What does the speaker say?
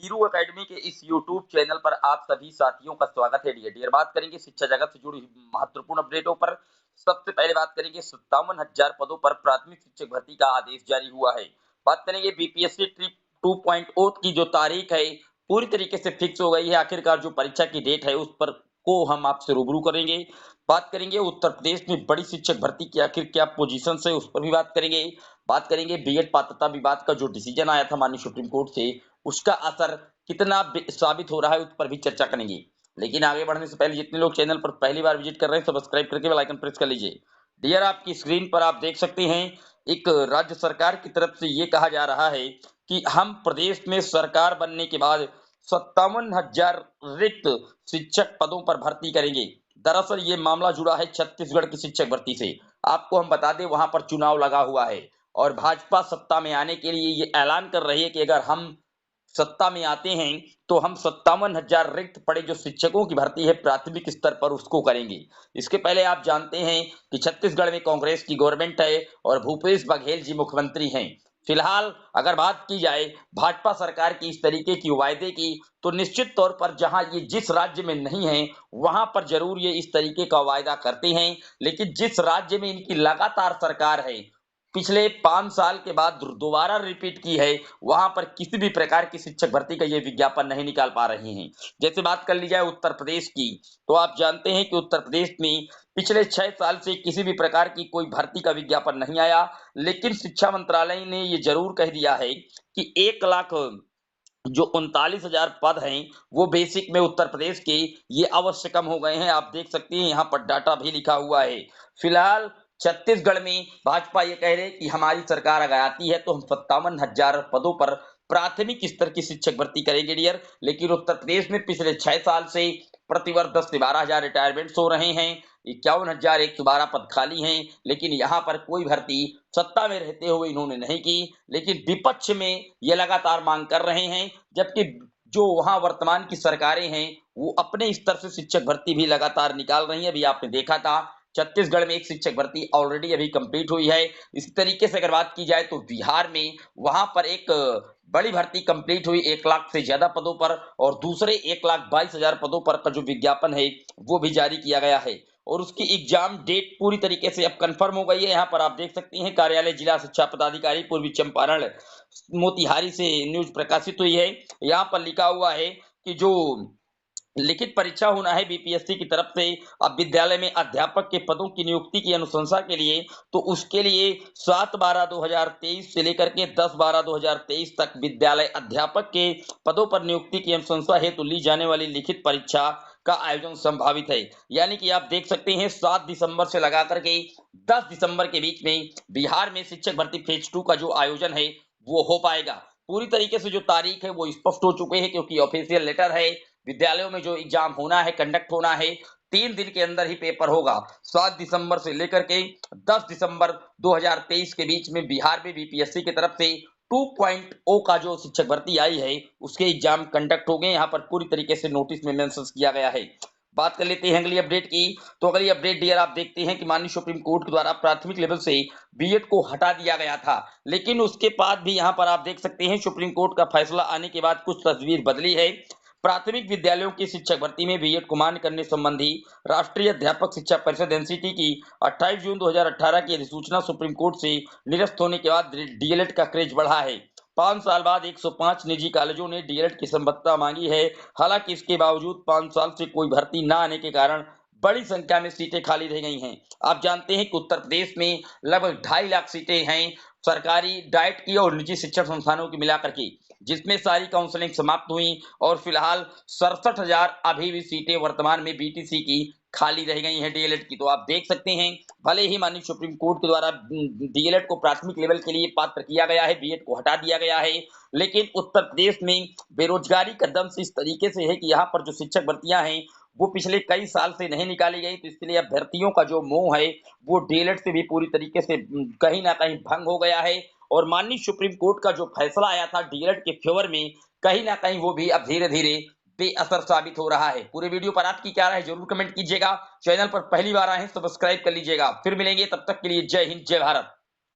Hero academy के इस YouTube channel पर आप सभी साथियों का स्वागत है। डियर बात करेंगे शिक्षा जगत से जुड़ी महत्वपूर्ण अपडेटों पर। सबसे पहले बात करेंगे 57,000 पदों पर प्राथमिक शिक्षक भर्ती का आदेश जारी हुआ है। बात करेंगे बीपीएससी ट्रिप 2.0 की जो तारीख है पूरी तरीके से फिक्स हो गई है। आखिरकार जो परीक्षा की डेट है उस पर को हम आपसे रूबरू करेंगे। बात करेंगे उत्तर प्रदेश में बड़ी शिक्षक भर्ती की आखिर क्या पोजीशन है उस पर भी बात करेंगे। बात करेंगे बीएड पात्रता विवाद का जो डिसीजन आया था माननीय सुप्रीम कोर्ट से, उसका असर कितना साबित हो रहा है उस पर भी चर्चा करेंगे। लेकिन आगे बढ़ने से पहले जितने लोग चैनल पर पहली बार विजिट कर रहे हैं सब्सक्राइब करके बेल आइकन प्रेस कर लीजिए। डियर आपकी स्क्रीन पर आप देख सकते हैं एक राज्य सरकार की तरफ से ये कहा जा रहा है कि हम प्रदेश में सरकार बनने के बाद 57,000 रिक्त शिक्षक पदों पर भर्ती करेंगे। दरअसल ये मामला जुड़ा है छत्तीसगढ़ की शिक्षक भर्ती से। आपको हम बता दें वहां पर चुनाव लगा हुआ है और भाजपा सत्ता में आने के लिए ये ऐलान कर रही है कि अगर हम सत्ता में आते हैं तो हम 57,000 रिक्त पड़े जो शिक्षकों की भर्ती है प्राथमिक स्तर पर उसको करेंगे। इसके पहले आप जानते हैं कि छत्तीसगढ़ में कांग्रेस की गवर्नमेंट है और भूपेश बघेल जी मुख्यमंत्री हैं। फिलहाल अगर बात की जाए भाजपा सरकार की इस तरीके की वायदे की, तो निश्चित तौर पर जहां ये जिस राज्य में नहीं है वहां पर जरूर ये इस तरीके का वायदा करते हैं। लेकिन जिस राज्य में इनकी लगातार सरकार है, पिछले 5 साल के बाद दोबारा रिपीट की है, वहां पर किसी भी प्रकार की शिक्षक भर्ती का ये विज्ञापन नहीं निकाल पा रहे हैं। जैसे बात कर ली जाए उत्तर प्रदेश की, तो आप जानते हैं कि उत्तर प्रदेश में पिछले 6 साल से किसी भी प्रकार की कोई भर्ती का विज्ञापन नहीं आया। लेकिन शिक्षा मंत्रालय ने ये जरूर कह दिया है कि 1 लाख जो 39,000 पद हैं वो बेसिक में उत्तर प्रदेश के ये अवश्य कम हो गए हैं। आप देख सकते हैं यहाँ पर डाटा भी लिखा हुआ है। फिलहाल छत्तीसगढ़ में भाजपा ये कह रहे हैं कि हमारी सरकार अगर आती है तो हम 57,000 पदों पर प्राथमिक स्तर की शिक्षक भर्ती करेंगे डियर। लेकिन उत्तर प्रदेश में पिछले 6 साल से प्रतिवर्ष 10 से 12,000 रिटायरमेंट्स हो रहे हैं, 51,112 पद खाली हैं। लेकिन यहाँ पर कोई भर्ती सत्ता में रहते हुए इन्होंने नहीं की। लेकिन विपक्ष में ये लगातार मांग कर रहे हैं, जबकि जो वहां वर्तमान की सरकारें हैं वो अपने स्तर से शिक्षक भर्ती भी लगातार निकाल रही हैं। अभी आपने देखा था छत्तीसगढ़ में एक शिक्षक भर्ती ऑलरेडी अभी कंप्लीट हुई है। इस तरीके से अगर बात की जाए तो बिहार में वहां पर एक बड़ी भर्ती कंप्लीट हुई 1 लाख से ज्यादा पदों पर, और दूसरे 1,22,000 पदों पर का जो विज्ञापन है वो भी जारी किया गया है और उसकी एग्जाम डेट पूरी तरीके से अब कंफर्म हो गई है। यहाँ पर आप देख सकते हैं कार्यालय जिला शिक्षा पदाधिकारी पूर्वी चंपारण मोतिहारी से न्यूज प्रकाशित हुई है। यहाँ पर लिखा हुआ है कि जो लिखित परीक्षा होना है बीपीएससी की तरफ से अब विद्यालय में अध्यापक के पदों की नियुक्ति की अनुशंसा के लिए, तो उसके लिए 7/12/2023 से लेकर के 10/12/2023 तक विद्यालय अध्यापक के पदों पर नियुक्ति की अनुशंसा हेतु ली जाने वाली लिखित परीक्षा का आयोजन संभावित है। यानी कि आप देख सकते हैं 7 दिसंबर से लगा करके 10 दिसंबर के बीच में बिहार में शिक्षक भर्ती फेज 2 का जो आयोजन है वो हो पाएगा। पूरी तरीके से जो तारीख है वो स्पष्ट हो चुके हैं क्योंकि ऑफिशियल लेटर है। विद्यालयों में जो एग्जाम होना है, कंडक्ट होना है, 3 दिन के अंदर ही पेपर होगा। 7 दिसंबर से लेकर के 10 दिसंबर 2023 के बीच में बिहार में बीपीएससी की तरफ से 2.0 का जो शिक्षक भर्ती आई है उसके एग्जाम कंडक्ट हो गए। यहाँ पर पूरी तरीके से नोटिस में मेंशन किया गया है। बात कर लेते हैं अगली अपडेट की। तो अगली अपडेट डियर आप देखते हैं कि माननीय सुप्रीम कोर्ट के द्वारा प्राथमिक लेवल से बीएड को हटा दिया गया था, लेकिन उसके बाद भी यहाँ पर आप देख सकते हैं सुप्रीम कोर्ट का फैसला आने के बाद कुछ तस्वीर बदली है। प्राथमिक विद्यालयों की शिक्षक भर्ती में बीएड को मान्य करने संबंधी राष्ट्रीय अध्यापक शिक्षा परिषद एनसीटी की 28 जून 2018 की अधिसूचना सुप्रीम कोर्ट से निरस्त होने के बाद डीएलएड का क्रेज बढ़ा है। 5 साल बाद 105 निजी कॉलेजों ने डीएलएड की संबद्धता मांगी है। हालांकि इसके बावजूद 5 साल से कोई भर्ती न आने के कारण बड़ी संख्या में सीटें खाली रह गई हैं। आप जानते हैं कि उत्तर प्रदेश में लगभग 2.5 लाख सीटें हैं सरकारी डाइट की और निजी शिक्षण संस्थानों की मिलाकर के, जिसमें सारी काउंसलिंग समाप्त हुई और फिलहाल 67,000 अभी भी सीटें वर्तमान में बीटीसी की खाली रह गई हैं डीएलएड की। तो आप देख सकते हैं भले ही माननीय सुप्रीम कोर्ट के द्वारा डीएलएड को प्राथमिक लेवल के लिए पात्र किया गया है, बीएड को हटा दिया गया है, लेकिन उत्तर प्रदेश में बेरोजगारी का दंश इस तरीके से है कि यहाँ पर जो शिक्षक भर्तियां हैं वो पिछले कई साल से नहीं निकाली गई। तो इसके लिए अभ्यर्थियों का जो मोह है वो डीएलएड से भी पूरी तरीके से कहीं ना कहीं भंग हो गया है और माननीय सुप्रीम कोर्ट का जो फैसला आया था डीएलएड के फेवर में, कहीं ना कहीं वो भी अब धीरे धीरे बेअसर साबित हो रहा है। पूरे वीडियो पर आपकी क्या राय जरूर कमेंट कीजिएगा। चैनल पर पहली बार आए हैं सब्सक्राइब कर लीजिएगा। फिर मिलेंगे, तब तक के लिए जय हिंद जय भारत।